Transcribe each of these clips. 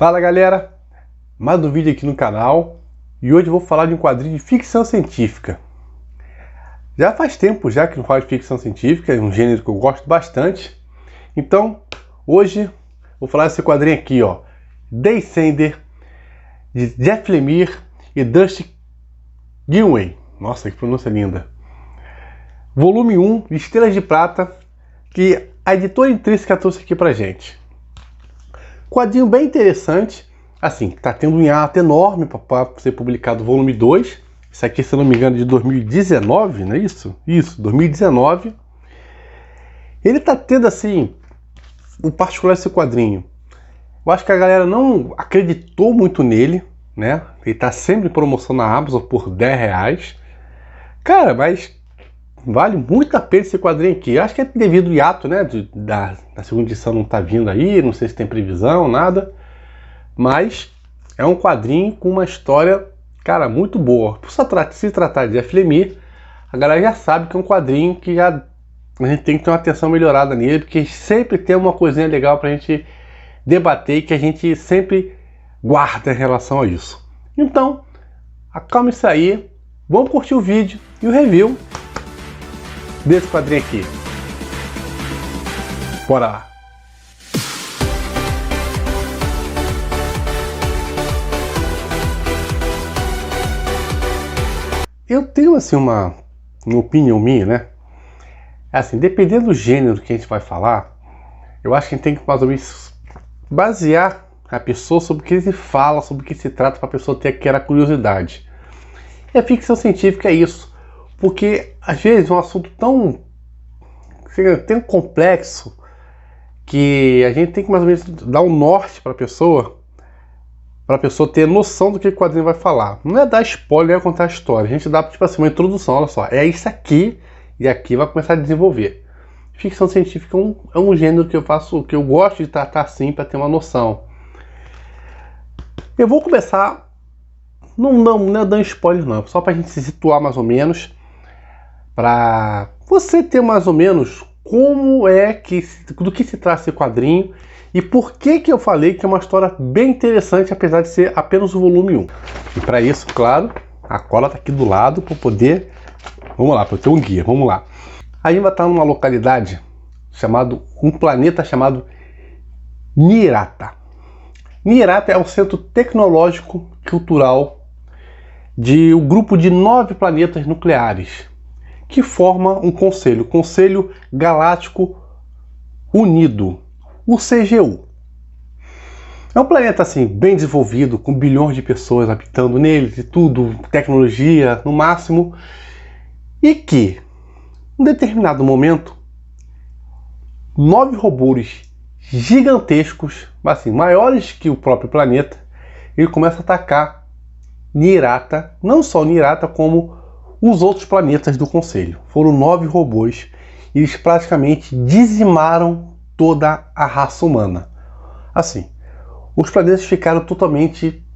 Fala galera, mais um vídeo aqui no canal e hoje eu vou falar de um quadrinho de ficção científica. Já faz tempo já que não falo de ficção científica, é um gênero que eu gosto bastante. Então, hoje vou falar desse quadrinho aqui, ó, Descender, de Jeff Lemire e Dusty Greenway. Nossa, que pronúncia linda. Volume 1, Estrelas de Prata, que a editora Intrínseca trouxe aqui pra gente. Quadrinho bem interessante, assim, tá tendo um hiato enorme para ser publicado o volume 2. Isso aqui, se eu não me engano, de 2019, não é isso? Isso, 2019. Ele tá tendo, assim, o particular desse quadrinho. Eu acho que a galera não acreditou muito nele, né? Ele tá sempre em promoção na Amazon por R$10. Cara, mas vale muito a pena esse quadrinho aqui. Acho que é devido ao hiato, né? Da segunda edição não tá vindo aí, não sei se tem previsão, nada. Mas é um quadrinho com uma história, cara, muito boa. Por se tratar de Jeff Lemire, a galera já sabe que é um quadrinho que a gente tem que ter uma atenção melhorada nele, porque sempre tem uma coisinha legal pra gente debater e que a gente sempre guarda em relação a isso. Então, acalme-se aí, vamos curtir o vídeo e o review desse quadrinho aqui. Bora lá! Eu tenho assim uma opinião minha, né? Assim, dependendo do gênero que a gente vai falar, eu acho que a gente tem que mais ou menos basear a pessoa sobre o que se fala, sobre o que se trata, para a pessoa ter aquela curiosidade. E a ficção científica é isso. Porque, às vezes, é um assunto tão complexo que a gente tem que mais ou menos dar um norte para a pessoa ter noção do que o quadrinho vai falar. Não é dar spoiler, é contar a história. A gente dá, tipo assim, uma introdução. Olha só, é isso aqui e aqui vai começar a desenvolver. Ficção científica é um gênero que que eu gosto de tratar assim para ter uma noção. Eu vou começar, não é dando spoiler não, só para a gente se situar mais ou menos, para você ter mais ou menos como do que se trata esse quadrinho e por que eu falei que é uma história bem interessante, apesar de ser apenas o volume 1. E para isso, claro, a cola está aqui do lado para poder, vamos lá, para ter um guia, vamos lá. A gente vai estar numa localidade um planeta chamado Nirata. Nirata é o centro tecnológico cultural de um grupo de 9 planetas nucleares que forma um conselho, Conselho Galáctico Unido, o CGU. É um planeta assim bem desenvolvido, com bilhões de pessoas habitando nele, de tudo, tecnologia no máximo, e que, em determinado momento, 9 robôs gigantescos, assim, maiores que o próprio planeta, ele começa a atacar Nirata, não só Nirata, como os outros planetas do Conselho. Foram 9 robôs e eles praticamente dizimaram toda a raça humana. Assim, os planetas ficaram totalmente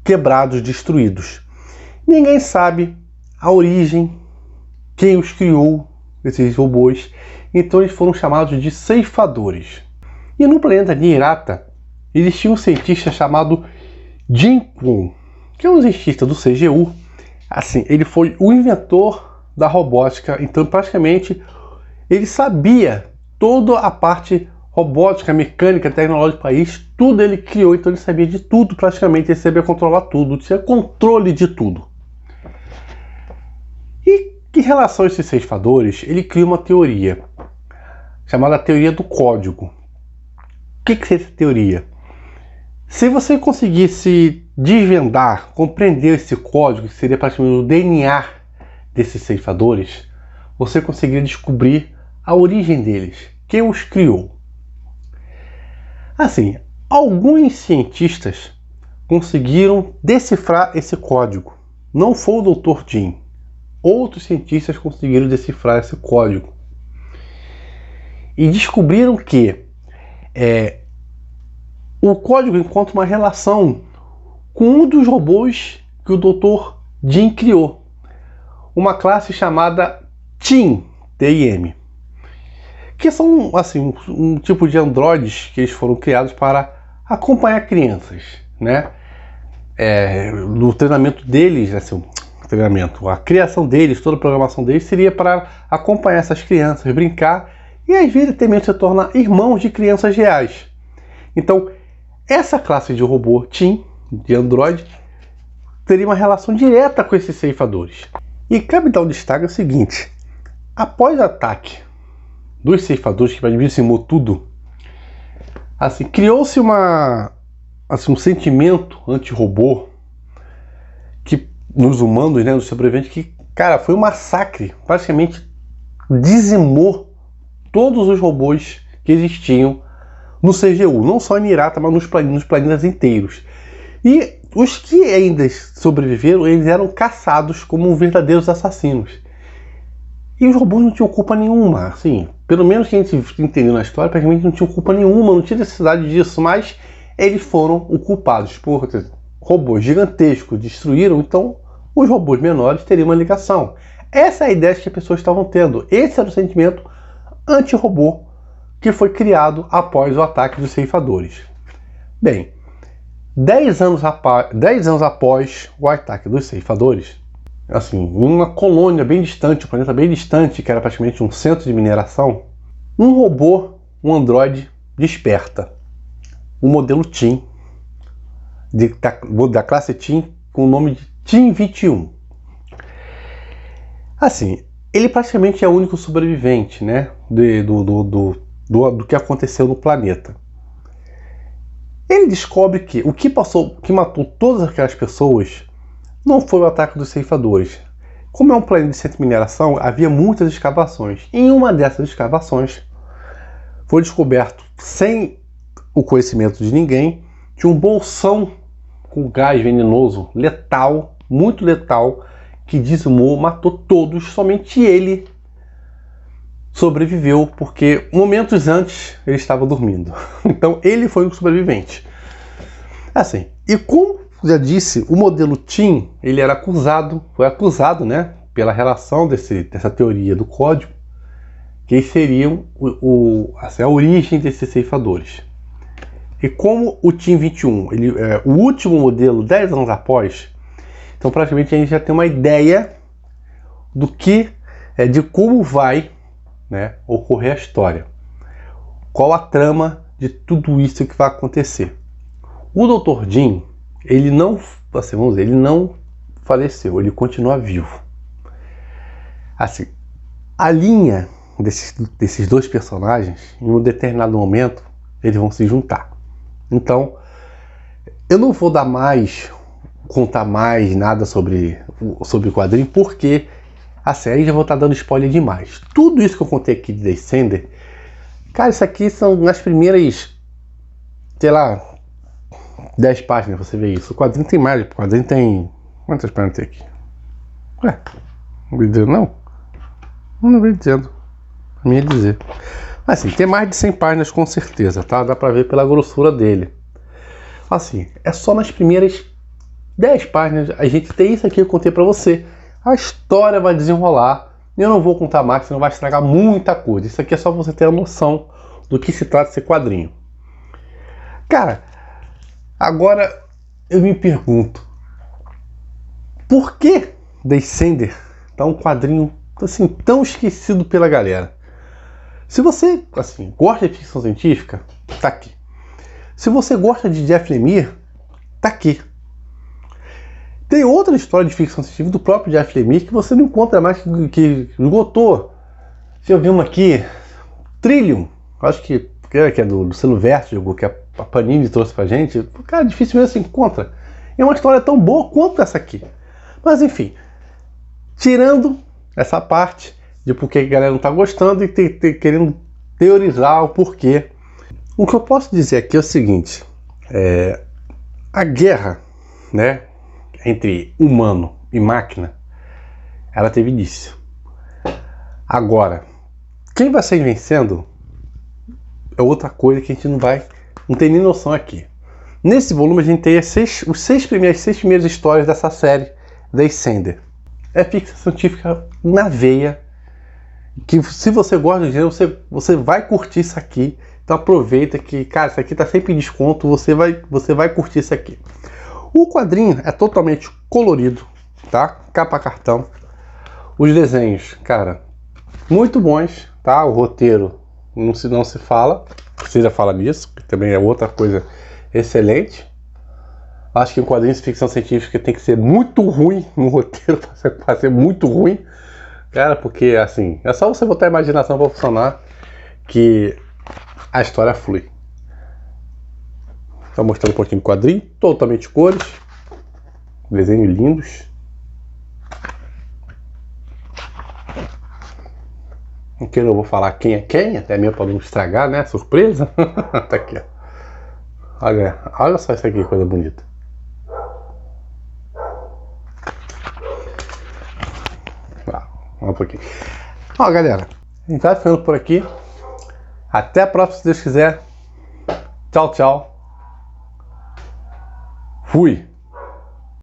quebrados, destruídos. Ninguém sabe a origem, quem os criou, esses robôs, então eles foram chamados de ceifadores. E no planeta Nirata, existia um cientista chamado Jin Kun, que é um cientista do CGU. Assim, ele foi o inventor da robótica, então praticamente ele sabia toda a parte robótica, mecânica, tecnológica do país, tudo ele criou, então ele sabia de tudo praticamente, ele sabia controlar tudo, tinha controle de tudo. E em relação a esses ceifadores, ele cria uma teoria, chamada teoria do código. O que é essa teoria? Se você conseguisse desvendar, compreender esse código, que seria praticamente o DNA desses ceifadores, você conseguiria descobrir a origem deles, quem os criou. Assim, alguns cientistas conseguiram decifrar esse código. Não foi o Dr. Jin. Outros cientistas conseguiram decifrar esse código. E descobriram que o código encontra uma relação com um dos robôs que o Dr. Jin criou. Uma classe chamada TIM, TIM. Que são assim, um tipo de androides que eles foram criados para acompanhar crianças, né? No treinamento deles, assim, a criação deles, toda a programação deles seria para acompanhar essas crianças, brincar e às vezes até mesmo se tornar irmãos de crianças reais. Então, essa classe de robô Tim, de Android, teria uma relação direta com esses ceifadores. E cabe dar um destaque o seguinte: após o ataque dos ceifadores, que dizimou tudo, assim, criou-se um sentimento anti-robô que nos humanos, né, nos sobreviventes, que, cara, foi um massacre, praticamente dizimou todos os robôs que existiam no CGU, não só em Mirata, mas nos planetas inteiros. E os que ainda sobreviveram, eles eram caçados como verdadeiros assassinos. E os robôs não tinham culpa nenhuma, assim, pelo menos que a gente entendeu na história, praticamente não tinham culpa nenhuma, não tinha necessidade disso, mas eles foram o culpados por robôs gigantescos destruíram, então os robôs menores teriam uma ligação. Essa é a ideia que as pessoas estavam tendo. Esse era o sentimento anti-robô que foi criado após o ataque dos ceifadores. Bem, 10 anos após o ataque dos ceifadores, assim, em uma colônia bem distante, um planeta bem distante, que era praticamente um centro de mineração, um robô, um androide, desperta. O modelo Tim, da classe Tim, com o nome de Tim 21. Assim, ele praticamente é o único sobrevivente, né, do que aconteceu no planeta. Ele descobre que o que matou todas aquelas pessoas não foi o ataque dos ceifadores. Como é um planeta de centro de mineração, havia muitas escavações. Em uma dessas escavações, foi descoberto, sem o conhecimento de ninguém, de um bolsão com gás venenoso, letal, muito letal, que dizimou, matou todos, somente ele sobreviveu, porque momentos antes ele estava dormindo. Então ele foi um sobrevivente. Assim, e como já disse, o modelo Tim, ele era foi acusado, né, pela relação dessa teoria do código, que eles seriam a origem desses ceifadores. E como o Tim 21, ele é o último modelo 10 anos após, então praticamente a gente já tem uma ideia do que de como vai, né, ocorrer a história. Qual a trama de tudo isso que vai acontecer. O Dr. Jim, ele não, assim, vamos dizer, ele não faleceu, ele continua vivo. Assim, a linha desses dois personagens, em um determinado momento, eles vão se juntar. Então, eu não vou contar mais nada sobre o quadrinho, porque a série já vou estar dando spoiler demais. Tudo isso que eu contei aqui de Descender, cara, isso aqui são nas primeiras, sei lá, 10 páginas, você vê isso. O quadrinho tem mais, o quadrinho tem... Quantas páginas tem aqui? Ué, não vou dizer não? Não vou dizendo. Pra mim é dizer. Mas assim, tem mais de 100 páginas com certeza, tá? Dá pra ver pela grossura dele. Assim, é só nas primeiras 10 páginas a gente tem isso aqui que eu contei pra você. A história vai desenrolar. Eu não vou contar mais, senão vai estragar muita coisa. Isso aqui é só você ter a noção do que se trata esse quadrinho. Cara, agora eu me pergunto, por que Descender tá um quadrinho assim tão esquecido pela galera? Se você assim gosta de ficção científica, tá aqui. Se você gosta de Jeff Lemire, tá aqui. Tem outra história de ficção científica do próprio Jeff Lemire que você não encontra mais, que esgotou. Se eu vi uma aqui, Trillium, acho que é do Selo Vértigo, que a Panini trouxe pra gente. Cara, dificilmente se encontra. É uma história tão boa quanto essa aqui. Mas enfim, tirando essa parte de por que a galera não tá gostando e querendo teorizar o porquê. O que eu posso dizer aqui é o seguinte, a guerra, né, entre humano e máquina, ela teve início. Agora, quem vai sair vencendo é outra coisa que a gente não tem nem noção aqui. Nesse volume a gente tem as seis primeiras histórias dessa série Descender. É ficção científica na veia, que se você gosta do gênero, você vai curtir isso aqui, Então aproveita que, cara, isso aqui tá sempre em desconto, você vai curtir isso aqui. O quadrinho é totalmente colorido, tá? Capa cartão. Os desenhos, cara, muito bons, tá? O roteiro não se fala, você já fala nisso, que também é outra coisa excelente. Acho que um quadrinho de ficção científica tem que ser muito ruim no roteiro para ser muito ruim, cara, porque assim, é só você botar a imaginação para funcionar que a história flui. Estou mostrando um pouquinho do quadrinho, totalmente cores, desenhos lindos. Aqui eu não vou falar quem é quem, até mesmo para não estragar, né? Surpresa. Tá aqui, ó. Olha só isso aqui, coisa bonita. Um pouquinho. Ó, galera, a gente vai ficando por aqui. Até a próxima, se Deus quiser. Tchau, tchau. Fui.